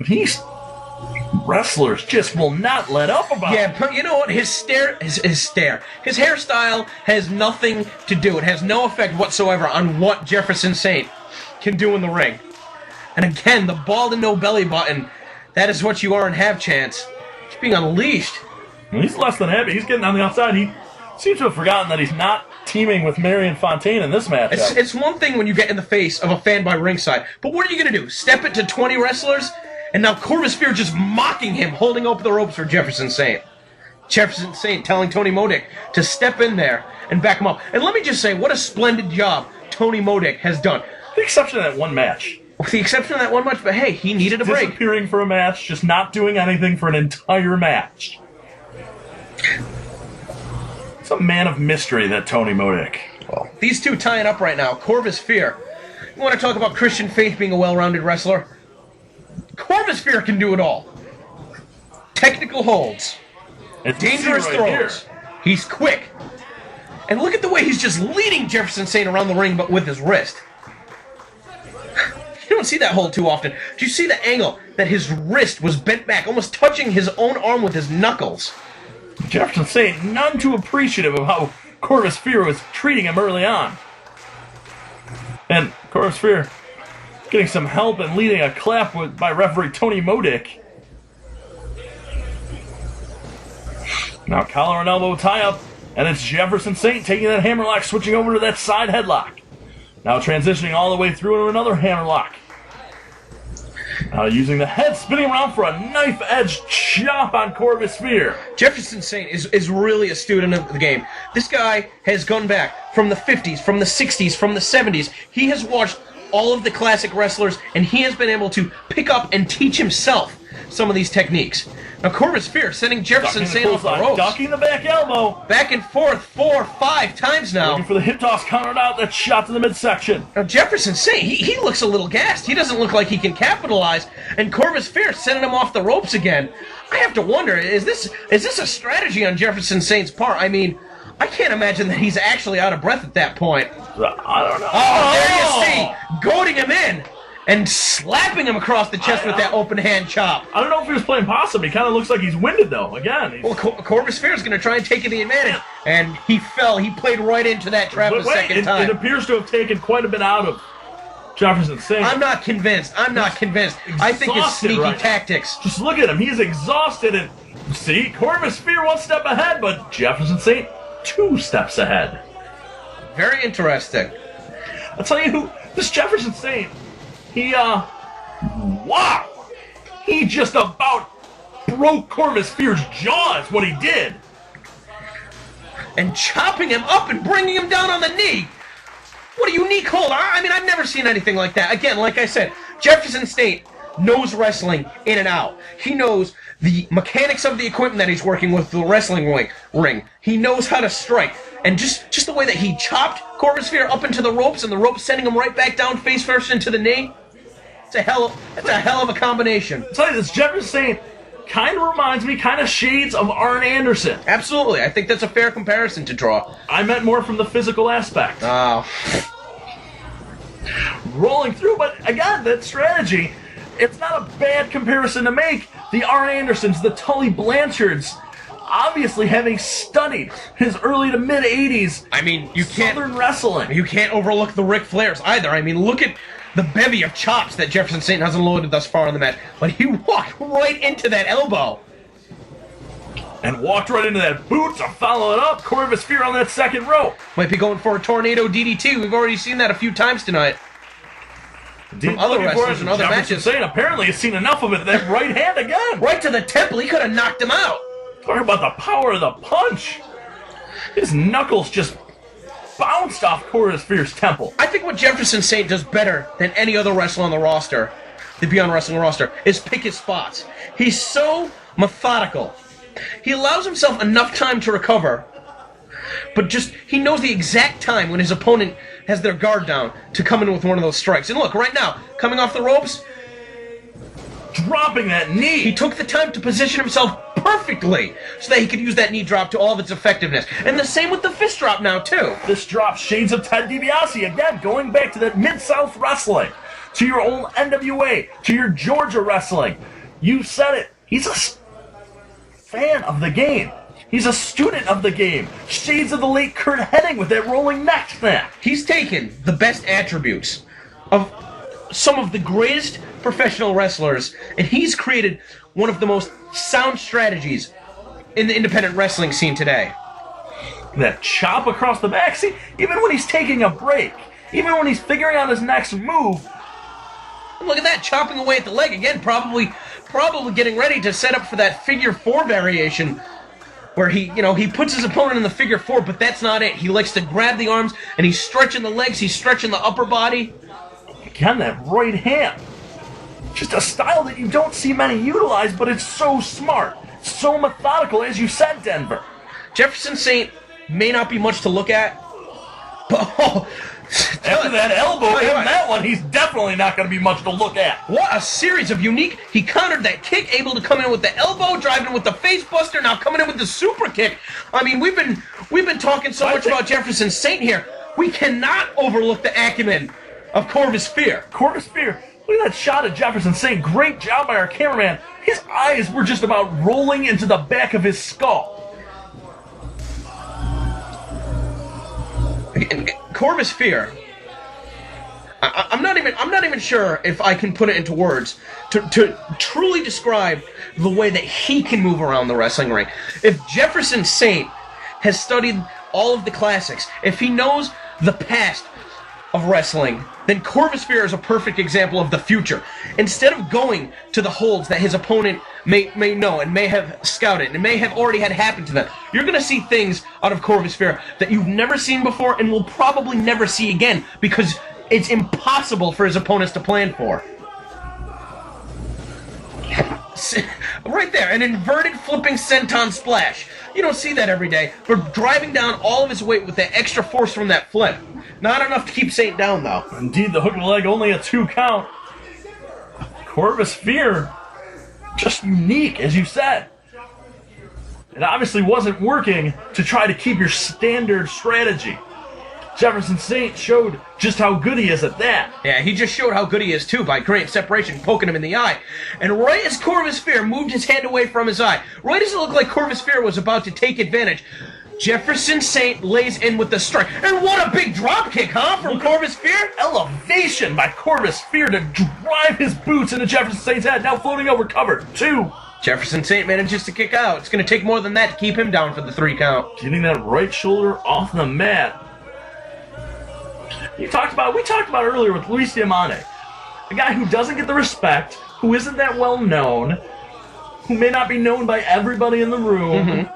These wrestlers just will not let up about it. Yeah, but you know what? His hairstyle has nothing to do. It has no effect whatsoever on what Jefferson Saint can do in the ring. And again, the bald and no belly button, that is what you are in Have Chance. He's being unleashed. He's less than happy. He's getting on the outside. He seems to have forgotten that he's not teaming with Marion Fontaine in this matchup. It's one thing when you get in the face of a fan by ringside, but what are you going to do? Step it to 20 wrestlers? And now Corvis Fear just mocking him, holding open the ropes for Jefferson Saint. Jefferson Saint telling Tony Modic to step in there and back him up. And let me just say, what a splendid job Tony Modic has done. With the exception of that one match. With the exception of that one match, but hey, he needed a break. Disappearing for a match, just not doing anything for an entire match. It's a man of mystery, that Tony Modic. Well, these two tying up right now. Corvis Fear. You want to talk about Christian Faith being a well-rounded wrestler? Corvis Fear can do it all. Technical holds. It's dangerous right throws. Here. He's quick. And look at the way he's just leading Jefferson Saint around the ring, but with his wrist. You don't see that hold too often. Do you see the angle that his wrist was bent back, almost touching his own arm with his knuckles? Jefferson Saint, none too appreciative of how Corvis Fear was treating him early on. And Corvis Fear getting some help and leading a clap by referee Tony Modic. Now collar and elbow tie-up, and it's Jefferson Saint taking that hammerlock, switching over to that side headlock. Now transitioning all the way through into another hammerlock. Now using the head spinning around for a knife-edge chop on Corvis Fear. Jefferson Saint is really a student of the game. This guy has gone back from the 50s, from the 60s, from the 70s. He has watched all of the classic wrestlers, and he has been able to pick up and teach himself some of these techniques. Now Corvis Fear sending Jefferson Saint off the ropes. Ducking the back elbow. Back and forth 4 or 5 times now. Looking for the hip toss, countered out, that shot to the midsection. Now Jefferson Saint, he looks a little gassed. He doesn't look like he can capitalize. And Corvis Fear sending him off the ropes again. I have to wonder, is this a strategy on Jefferson Saint's part? I mean, I can't imagine that he's actually out of breath at that point. I don't know. Oh, there you see, goading him in and slapping him across the chest with that open hand chop. I don't know if he was playing possum. He kind of looks like he's winded, though. Again. Well, Corvis Fear is going to try and take the advantage. And he fell. He played right into that trap a second time. It appears to have taken quite a bit out of Jefferson Saint. I'm not convinced. I think it's sneaky tactics. Just look at him. He's exhausted. And see, Corvis Fear 1 step ahead, but Jefferson Saint 2 steps ahead. Very interesting. I'll tell you who, this Jefferson Saint, wow! He just about broke Corvis Fear's jaw is what he did. And chopping him up and bringing him down on the knee. What a unique hold. I mean, I've never seen anything like that. Again, like I said, Jefferson Saint knows wrestling in and out. He knows the mechanics of the equipment that he's working with, the wrestling ring. He knows how to strike. And just the way that he chopped Corvis Fear up into the ropes and the ropes sending him right back down face first into the knee. It's a hell of a combination. I'll tell you, this Jefferson Saint kind of reminds me, kind of shades of Arn Anderson. Absolutely. I think that's a fair comparison to draw. I meant more from the physical aspect. Oh. Rolling through, but again, that strategy, it's not a bad comparison to make. The Arn Andersons, the Tully Blanchards, obviously having studied his early to mid 80s. I mean, Southern wrestling. You can't overlook the Ric Flairs either. I mean, look at the bevy of chops that Jefferson Saint has unloaded thus far in the match. But he walked right into that elbow. And walked right into that boot to follow it up. Corvis Fear on that second row. Might be going for a tornado DDT. We've already seen that a few times tonight. From other wrestlers and other matches. Saint apparently has seen enough of it. That right hand again. Right to the temple. He could have knocked him out. Talk about the power of the punch. His knuckles just bounced off Corvis Fear's temple. I think what Jefferson Saint does better than any other wrestler on the roster, the Beyond Wrestling roster, is pick his spots. He's so methodical. He allows himself enough time to recover, but he knows the exact time when his opponent has their guard down to come in with one of those strikes. And look, right now, coming off the ropes, dropping that knee. He took the time to position himself perfectly so that he could use that knee drop to all of its effectiveness. And the same with the fist drop now, too. This drop, shades of Ted DiBiase, again, going back to that Mid-South wrestling. to your old NWA, to your Georgia wrestling. You said it. He's a fan of the game. He's a student of the game. Shades of the late Kurt Hennig with that rolling neck snap. He's taken the best attributes of some of the greatest professional wrestlers, and he's created one of the most sound strategies in the independent wrestling scene today. That chop across the back. See, even when he's taking a break, even when he's figuring out his next move. Look at that, chopping away at the leg again, probably getting ready to set up for that figure four variation where he puts his opponent in the figure four, but that's not it. He likes to grab the arms, and he's stretching the legs, he's stretching the upper body. Again, that right hand. Just a style that you don't see many utilize, but it's so smart, so methodical, as you said, Denver. Jefferson Saint may not be much to look at, but after that elbow and that one, he's definitely not going to be much to look at. What a series of unique. He countered that kick, able to come in with the elbow, driving with the face buster, now coming in with the super kick. I mean, we've been talking so much about Jefferson Saint here. We cannot overlook the acumen of Corvis Fear. Corvis Fear. Look at that shot of Jefferson Saint. Great job by our cameraman. His eyes were just about rolling into the back of his skull. Corvis Fear. I'm not even sure if I can put it into words to truly describe the way that he can move around the wrestling ring. If Jefferson Saint has studied all of the classics, if he knows the past of wrestling, then Corvis Fear is a perfect example of the future. Instead of going to the holds that his opponent may know and may have scouted and may have already had happen to them, you're going to see things out of Corvis Fear that you've never seen before and will probably never see again because it's impossible for his opponents to plan for. Right there, an inverted flipping senton splash. You don't see that every day. But driving down all of his weight with that extra force from that flip. Not enough to keep Saint down, though. Indeed, the hook of the leg, only a 2 count. Corvis Fear, just unique, as you said. It obviously wasn't working to try to keep your standard strategy. Jefferson Saint showed just how good he is at that. Yeah, he just showed how good he is, too, by great separation, poking him in the eye. And right as Corvis Fear moved his hand away from his eye, right as it looked like Corvis Fear was about to take advantage, Jefferson Saint lays in with the strike. And what a big drop kick, huh, from Corvis Fear? Elevation by Corvis Fear to drive his boots into Jefferson Saint's head, now floating over cover. 2. Jefferson Saint manages to kick out. It's going to take more than that to keep him down for the 3 count. Getting that right shoulder off the mat. We talked about earlier with Luis Diamante, a guy who doesn't get the respect, who isn't that well known, who may not be known by everybody in the room.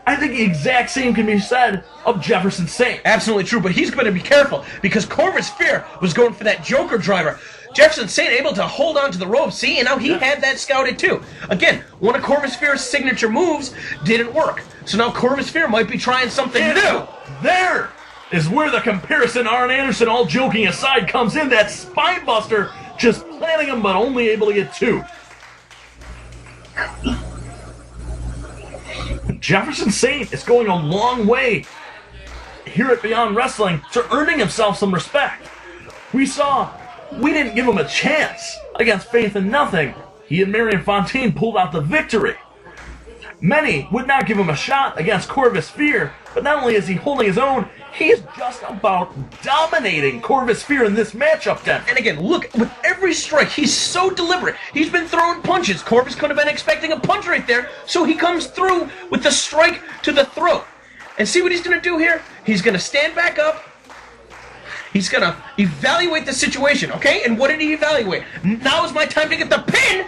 I think the exact same can be said of Jefferson Saint. Absolutely true, but he's going to be careful because Corvis Fear was going for that Joker driver. Jefferson Saint able to hold on to the rope. See, and now he had that scouted too. Again, one of Corvis Fear's signature moves didn't work. So now Corvis Fear might be trying something new. There is where the comparison, Arn Anderson, all joking aside, comes in. That spine buster, just planting him, but only able to get 2. Jefferson Saint is going a long way here at Beyond Wrestling to earning himself some respect. We didn't give him a chance against Faith in Nothing. He and Marion Fontaine pulled out the victory. Many would not give him a shot against Corvis Fear, but not only is he holding his own, he is just about dominating Corvis Fear in this matchup, then. And again, look, with every strike, he's so deliberate. He's been throwing punches. Corvis could have been expecting a punch right there, so he comes through with the strike to the throat. And see what he's going to do here? He's going to stand back up. He's going to evaluate the situation, okay? And what did he evaluate? Now is my time to get the pin!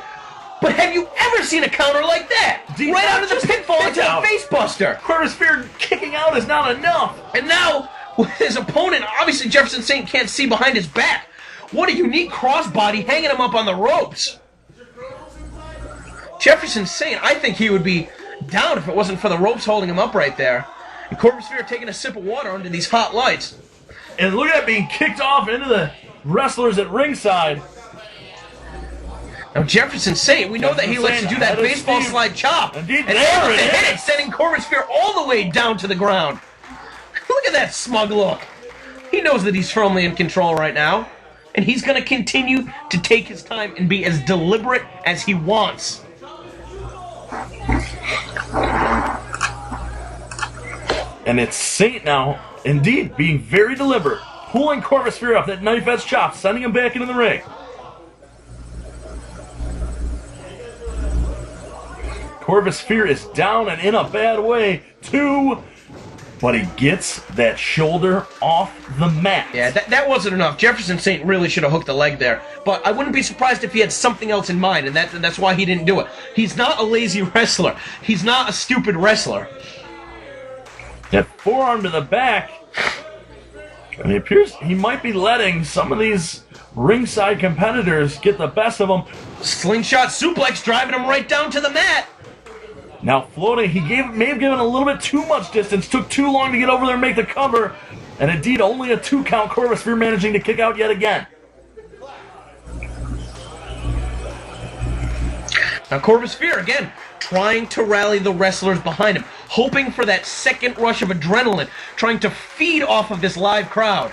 But have you ever seen a counter like that? Right out of the pinfall into the face buster. Corvis Fear kicking out is not enough. And now, with his opponent, obviously Jefferson Saint can't see behind his back. What a unique crossbody hanging him up on the ropes. Jefferson Saint, I think he would be down if it wasn't for the ropes holding him up right there. And Corvis Fear taking a sip of water under these hot lights. And look at that being kicked off into the wrestlers at ringside. Now Jefferson Saint, we know that he likes to do that baseball slide chop. Indeed, and able to hit it, sending Corvis Fear all the way down to the ground. Look at that smug look. He knows that he's firmly in control right now. and he's going to continue to take his time and be as deliberate as he wants. And it's Saint now, indeed, being very deliberate, pulling Corvis Fear off that knife edge chop, sending him back into the ring. Corvis Fear is down and in a bad way, too. But he gets that shoulder off the mat. Yeah, that wasn't enough. Jefferson Saint really should have hooked the leg there. But I wouldn't be surprised if he had something else in mind, and that's why he didn't do it. He's not a lazy wrestler. He's not a stupid wrestler. That forearm to the back. And it appears he might be letting some of these ringside competitors get the best of him. Slingshot suplex driving him right down to the mat. Now floating, he may have given a little bit too much distance, took too long to get over there and make the cover, and indeed only a 2 count. Corvis Fear managing to kick out yet again. Now Corvis Fear, again, trying to rally the wrestlers behind him, hoping for that second rush of adrenaline, trying to feed off of this live crowd.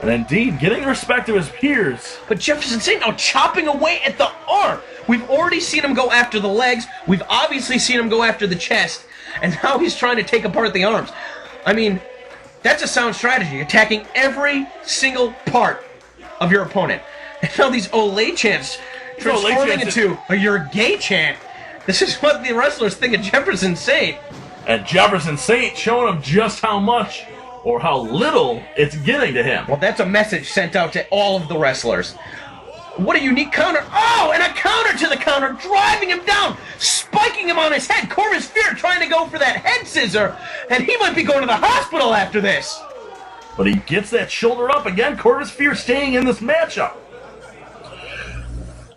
And indeed, getting the respect of his peers. But Jefferson Saint now chopping away at the arm. We've already seen him go after the legs. We've obviously seen him go after the chest. And now he's trying to take apart the arms. I mean, that's a sound strategy, attacking every single part of your opponent. And now these Olay chants transforming into a "you're gay" chant. This is what the wrestlers think of Jefferson Saint. And Jefferson Saint showing him just how much or how little it's getting to him. Well, that's a message sent out to all of the wrestlers. What a unique counter. Oh, and a counter to the counter, driving him down, spiking him on his head. Corvis Fear trying to go for that head scissor, and he might be going to the hospital after this. But he gets that shoulder up again. Corvis Fear staying in this matchup.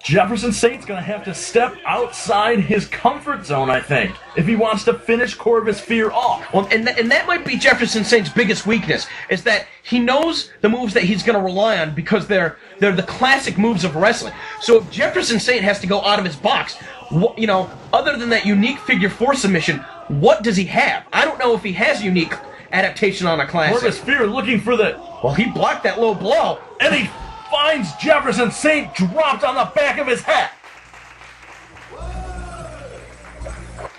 Jefferson Saint's going to have to step outside his comfort zone, I think, if he wants to finish Corvis Fear off. Well, and that might be Jefferson Saint's biggest weakness, is that he knows the moves that he's going to rely on because they're the classic moves of wrestling. So if Jefferson Saint has to go out of his box, other than that unique figure 4 submission, what does he have? I don't know if he has unique adaptation on a classic. Corvis Fear looking for the... Well, he blocked that low blow. And he finds Jefferson Saint dropped on the back of his head.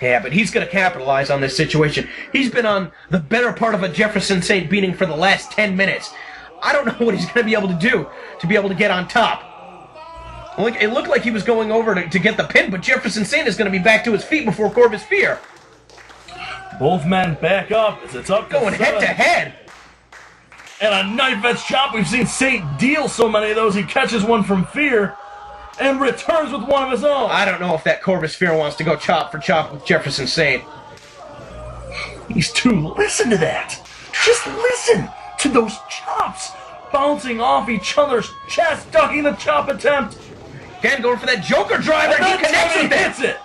Yeah, but he's going to capitalize on this situation. He's been on the better part of a Jefferson Saint beating for the last 10 minutes. I don't know what he's going to be able to do to be able to get on top. It looked like he was going over to get the pin, but Jefferson Saint is going to be back to his feet before Corvis Fear. Both men back up as it's up to going head to head. And a knife edge chop. We've seen Saint deal so many of those. He catches one from Fear and returns with one of his own. I don't know if that Corvis Fear wants to go chop for chop with Jefferson Saint. These two, listen to that. Just listen to those chops bouncing off each other's chest, ducking the chop attempt. Again, going for that Joker driver. And he connects with it. Hits it.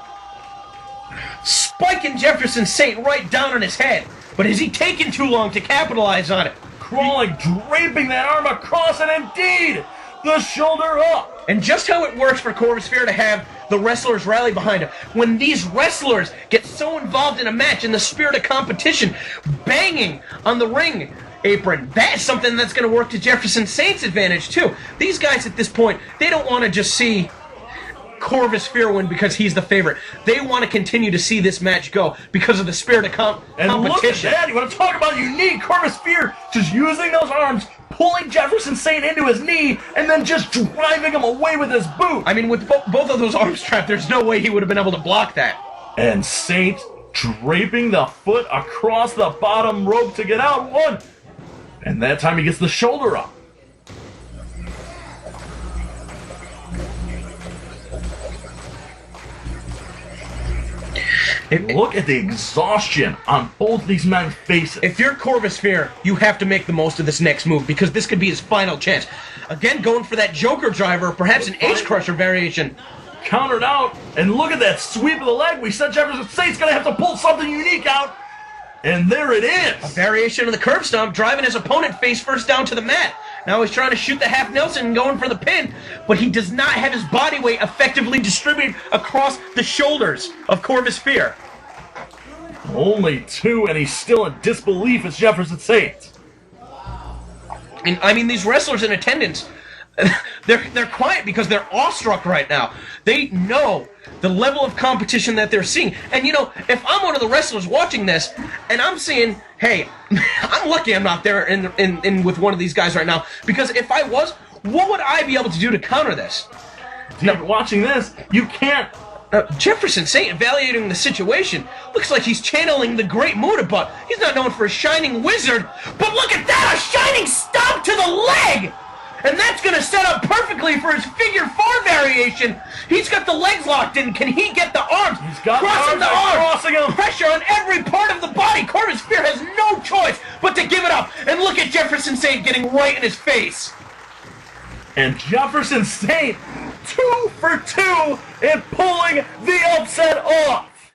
Spiking Jefferson Saint right down on his head. But is he taking too long to capitalize on it? Crawling, draping that arm across, and indeed, the shoulder up. And just how it works for Corvis Fear to have the wrestlers rally behind him. When these wrestlers get so involved in a match in the spirit of competition, banging on the ring apron, that's something that's going to work to Jefferson Saint's advantage too. These guys at this point, they don't want to just see Corvis Fear win because he's the favorite. They want to continue to see this match go because of the spirit of competition. And look at that. You want to talk about unique? Corvis Fear just using those arms, pulling Jefferson Saint into his knee, and then just driving him away with his boot. I mean, with both of those arms trapped, there's no way he would have been able to block that. And Saint draping the foot across the bottom rope to get out one. And that time he gets the shoulder up. Look at the exhaustion on both these men's faces. If you're Corvis Fear, you have to make the most of this next move because this could be his final chance. Again, going for that Joker driver, perhaps an Ace Crusher variation. Countered out, and look at that sweep of the leg. We said Jefferson Saint's going to have to pull something unique out, and there it is. A variation of the curb stomp, driving his opponent face first down to the mat. Now he's trying to shoot the half Nelson and going for the pin, but he does not have his body weight effectively distributed across the shoulders of Corvis Fear. Only 2, and he's still in disbelief as Jefferson Saint. And I mean, these wrestlers in attendance, they're quiet because they're awestruck right now. They know the level of competition that they're seeing. And you know, if I'm one of the wrestlers watching this and I'm seeing, hey, I'm lucky I'm not there in with one of these guys right now, because if I was, what would I be able to do to counter this? Now, watching this, you can't. Jefferson Saint evaluating the situation. Looks like he's channeling the Great Muta, but he's not known for a shining wizard. But look at that, a shining stomp to the leg! And that's going to set up perfectly for his figure 4 variation. He's got the legs locked in. Can he get the arms? He's got crossing the arms, crossing him. Pressure on every part of the body. Corvis Fear has no choice but to give it up. And look at Jefferson Saint getting right in his face. And Jefferson Saint, 2 for 2 in pulling the upset off.